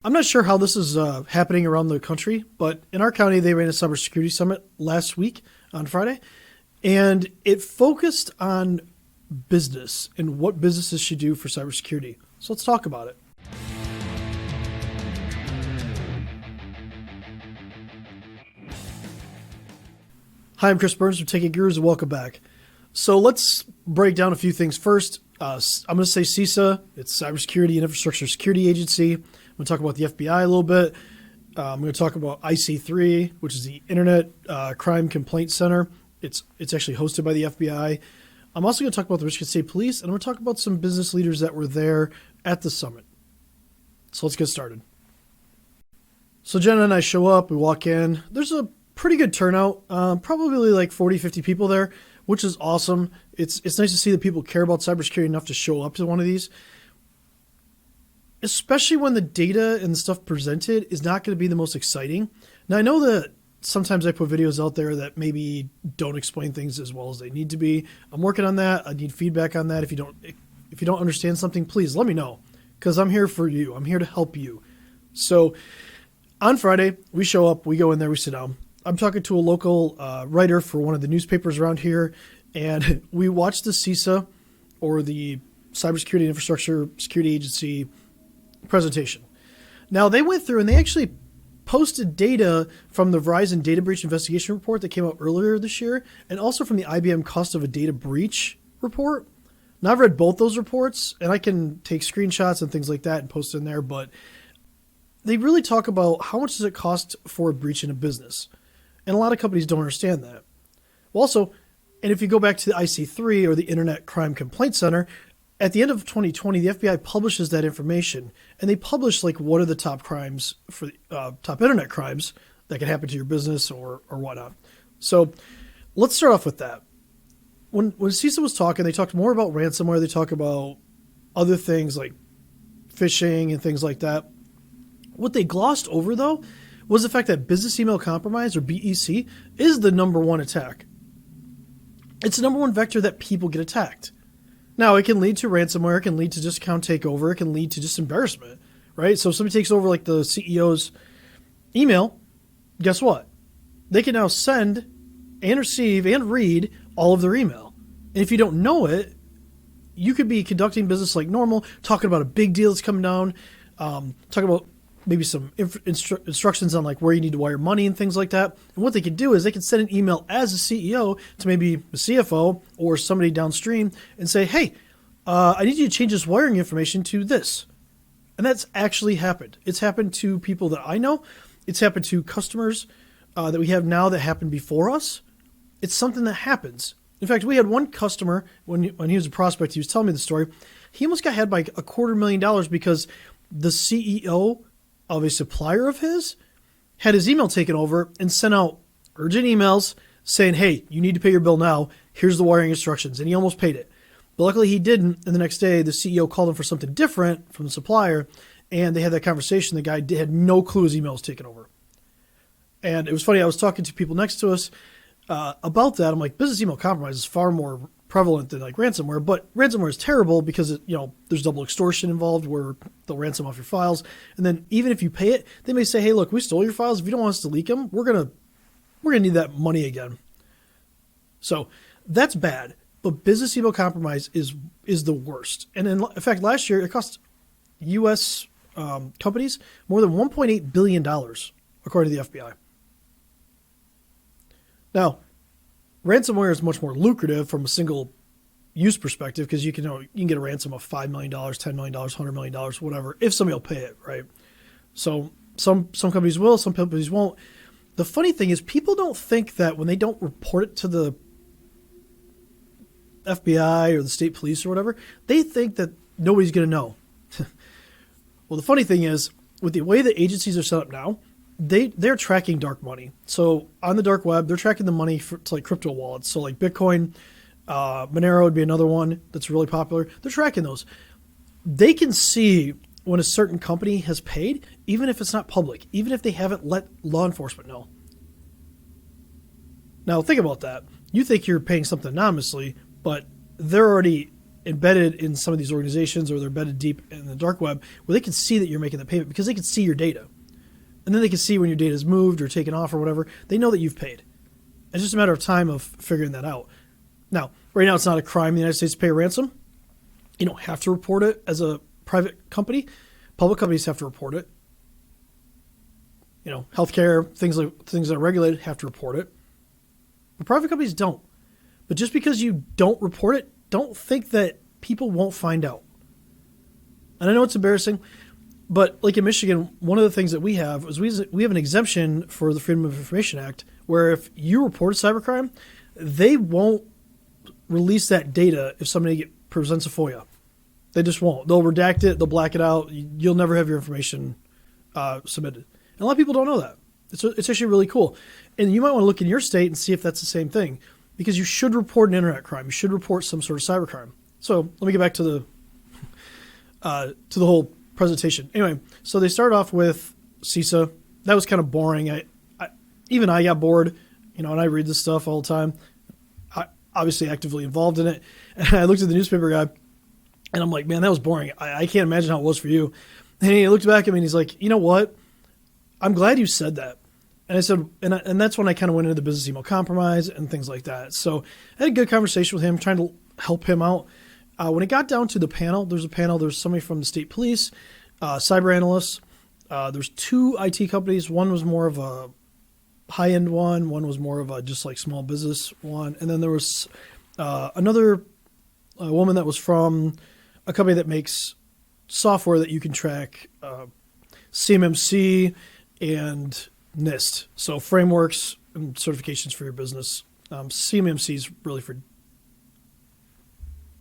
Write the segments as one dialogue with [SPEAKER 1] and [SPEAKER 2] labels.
[SPEAKER 1] I'm not sure how this is happening around the country, but in our county, they ran a cybersecurity summit last week on Friday, and it focused on business and what businesses should do for cybersecurity. So let's talk about it. Hi, I'm Chris Burns from Ticket Gurus, and welcome back. So let's break down a few things. First, I'm going to say CISA. It's Cybersecurity and Infrastructure Security Agency. I'm going to talk about the FBI a little bit. I'm going to talk about IC3, which is the Internet Crime Complaint Center. It's actually hosted by the FBI. I'm also going to talk about the Michigan State Police, and I'm going to talk about some business leaders that were there at the summit. So let's get started. So Jenna and I show up, we walk in. There's a pretty good turnout, probably like 40, 50 people there, which is awesome. It's nice to see that people care about cybersecurity enough to show up to one of these, especially when the data and the stuff presented is not going to be the most exciting. Now, I know that sometimes I put videos out there that maybe don't explain things as well as they need to be. I'm working on that. I need feedback on that. If you don't understand something, please let me know, because I'm here for you. I'm here to help you. So on Friday, we show up, we go in there, we sit down. I'm talking to a local writer for one of the newspapers around here, and we watched the CISA, or the Cybersecurity and Infrastructure Security Agency, presentation. Now, they went through and they actually posted data from the Verizon Data Breach Investigation Report that came out earlier this year, and also from the IBM Cost of a Data Breach report. Now, I've read both those reports, and I can take screenshots and things like that and post in there, but they really talk about how much does it cost for a breach in a business. And a lot of companies don't understand that. Well, also, and if you go back to the IC3, or the Internet Crime Complaint Center, at the end of 2020, the FBI publishes that information, and they publish like what are the top crimes for top internet crimes that can happen to your business or whatnot. So let's start off with that. When CISA was talking, they talked more about ransomware. They talk about other things like phishing and things like that. What they glossed over, though, was the fact that business email compromise, or BEC, is the number one attack. It's the number one vector that people get attacked. Now, it can lead to ransomware, it can lead to just account takeover, it can lead to just embarrassment, right? So if somebody takes over like the CEO's email, guess what? They can now send and receive and read all of their email. And if you don't know it, you could be conducting business like normal, talking about a big deal that's coming down, talking about maybe some instructions on like where you need to wire money and things like that. And what they could do is they could send an email as a CEO to maybe the CFO or somebody downstream and say, hey, I need you to change this wiring information to this. And that's actually happened. It's happened to people that I know. It's happened to customers that we have now that happened before us. It's something that happens. In fact, we had one customer, when he was a prospect, he was telling me the story. He almost got had by $250,000 because the CEO of a supplier of his had his email taken over and sent out urgent emails saying, hey, you need to pay your bill now. Here's the wiring instructions. And he almost paid it. But luckily he didn't. And the next day, the CEO called him for something different from the supplier. And they had that conversation. The guy had no clue his email was taken over. And it was funny. I was talking to people next to us about that. I'm like, business email compromise is far more prevalent than like ransomware, but ransomware is terrible because there's double extortion involved where they'll ransom off your files. And then even if you pay it, they may say, hey, look, we stole your files. If you don't want us to leak them, we're going to need that money again. So that's bad, but business email compromise is the worst. And in fact, last year it cost U.S. Companies more than $1.8 billion, according to the FBI. Now, ransomware is much more lucrative from a single use perspective because you can get a ransom of $5 million, $10 million, $100 million, whatever, if somebody will pay it, right? So some companies will, some companies won't. The funny thing is people don't think that when they don't report it to the FBI or the state police or whatever, they think that nobody's going to know. Well, the funny thing is with the way the agencies are set up now, they're tracking dark money. So on the dark web, they're tracking the money to like crypto wallets. So like Bitcoin, Monero would be another one that's really popular. They're tracking those. They can see when a certain company has paid, even if it's not public, even if they haven't let law enforcement know. Now think about that. You think you're paying something anonymously, but they're already embedded in some of these organizations, or they're embedded deep in the dark web, where they can see that you're making the payment because they can see your data. And then they can see when your data is moved or taken off or whatever. They know that you've paid. It's just a matter of time of figuring that out. Now, right now it's not a crime in the United States to pay a ransom. You don't have to report it as a private company. Public companies have to report it. Healthcare, things that are regulated have to report it. But private companies don't. But just because you don't report it, don't think that people won't find out. And I know it's embarrassing, but like in Michigan, one of the things that we have is we have an exemption for the Freedom of Information Act, where if you report a cybercrime, they won't release that data if somebody presents a FOIA. They just won't. They'll redact it. They'll black it out. You'll never have your information submitted. And a lot of people don't know that. It's actually really cool. And you might want to look in your state and see if that's the same thing, because you should report an internet crime. You should report some sort of cybercrime. So let me get back to the whole presentation. Anyway, so they start off with CISA. That was kind of boring. I got bored, and I read this stuff all the time. I obviously actively involved in it. And I looked at the newspaper guy, and I'm like, man, that was boring. I can't imagine how it was for you. And he looked back at me and he's like, you know what? I'm glad you said that. And I said, and that's when I kind of went into the business email compromise and things like that. So I had a good conversation with him, trying to help him out. When it got down to the panel, there's somebody from the state police, cyber analysts. There's 2 IT companies. One was more of a high-end one. One was more of a just like small business one. And then there was another woman that was from a company that makes software that you can track CMMC and NIST. So frameworks and certifications for your business. CMMC is really for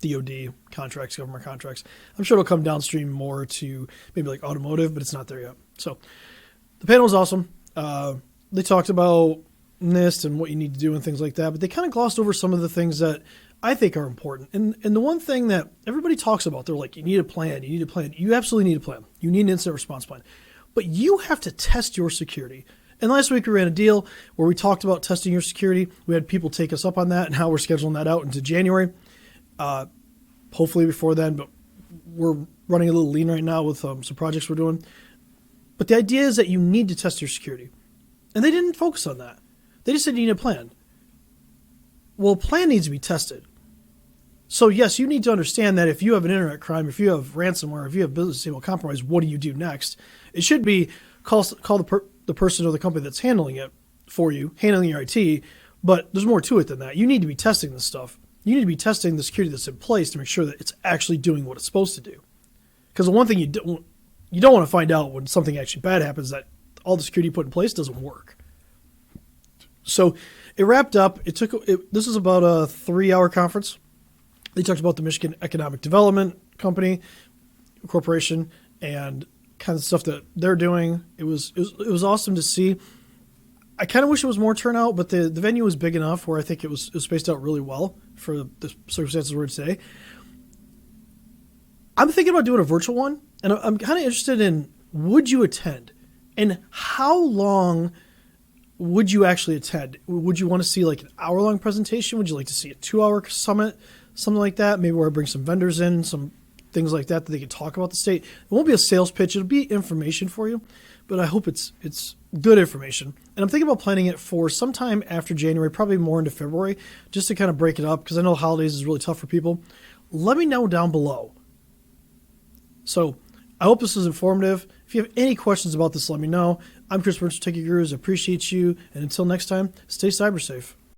[SPEAKER 1] DoD contracts, government contracts. I'm sure it'll come downstream more to maybe like automotive, but it's not there yet. So the panel was awesome. They talked about NIST and what you need to do and things like that, but they kind of glossed over some of the things that I think are important. And the one thing that everybody talks about, they're like, you need a plan. You absolutely need a plan. You need an incident response plan. But you have to test your security. And last week we ran a deal where we talked about testing your security. We had people take us up on that, and how we're scheduling that out into January. Hopefully before then, but we're running a little lean right now with some projects we're doing. But the idea is that you need to test your security. And they didn't focus on that. They just said you need a plan. Well, a plan needs to be tested. So yes, you need to understand that if you have an internet crime, if you have ransomware, if you have business email compromise, what do you do next? It should be call the person or the company that's handling it for you, handling your IT. But there's more to it than that. You need to be testing this stuff. You need to be testing the security that's in place to make sure that it's actually doing what it's supposed to do. Because the one thing you don't want to find out when something actually bad happens, that all the security you put in place doesn't work. So it wrapped up. This was about a 3-hour conference. They talked about the Michigan Economic Development Corporation, and kind of stuff that they're doing. It was awesome to see. I kind of wish it was more turnout, but the venue was big enough where I think it was spaced out really well for the circumstances we're in today. I'm thinking about doing a virtual one, and I'm kind of interested in, would you attend? And how long would you actually attend? Would you want to see like an hour-long presentation? Would you like to see a 2-hour summit? Something like that, maybe where I bring some vendors in, some things like that they can talk about the state. It won't be a sales pitch. It'll be information for you, but I hope it's good information. And I'm thinking about planning it for sometime after January, probably more into February, just to kind of break it up, because I know holidays is really tough for people. Let me know down below. So I hope this was informative. If you have any questions about this, let me know. I'm Chris Burns from Techie Gurus. I appreciate you. And until next time, stay cyber safe.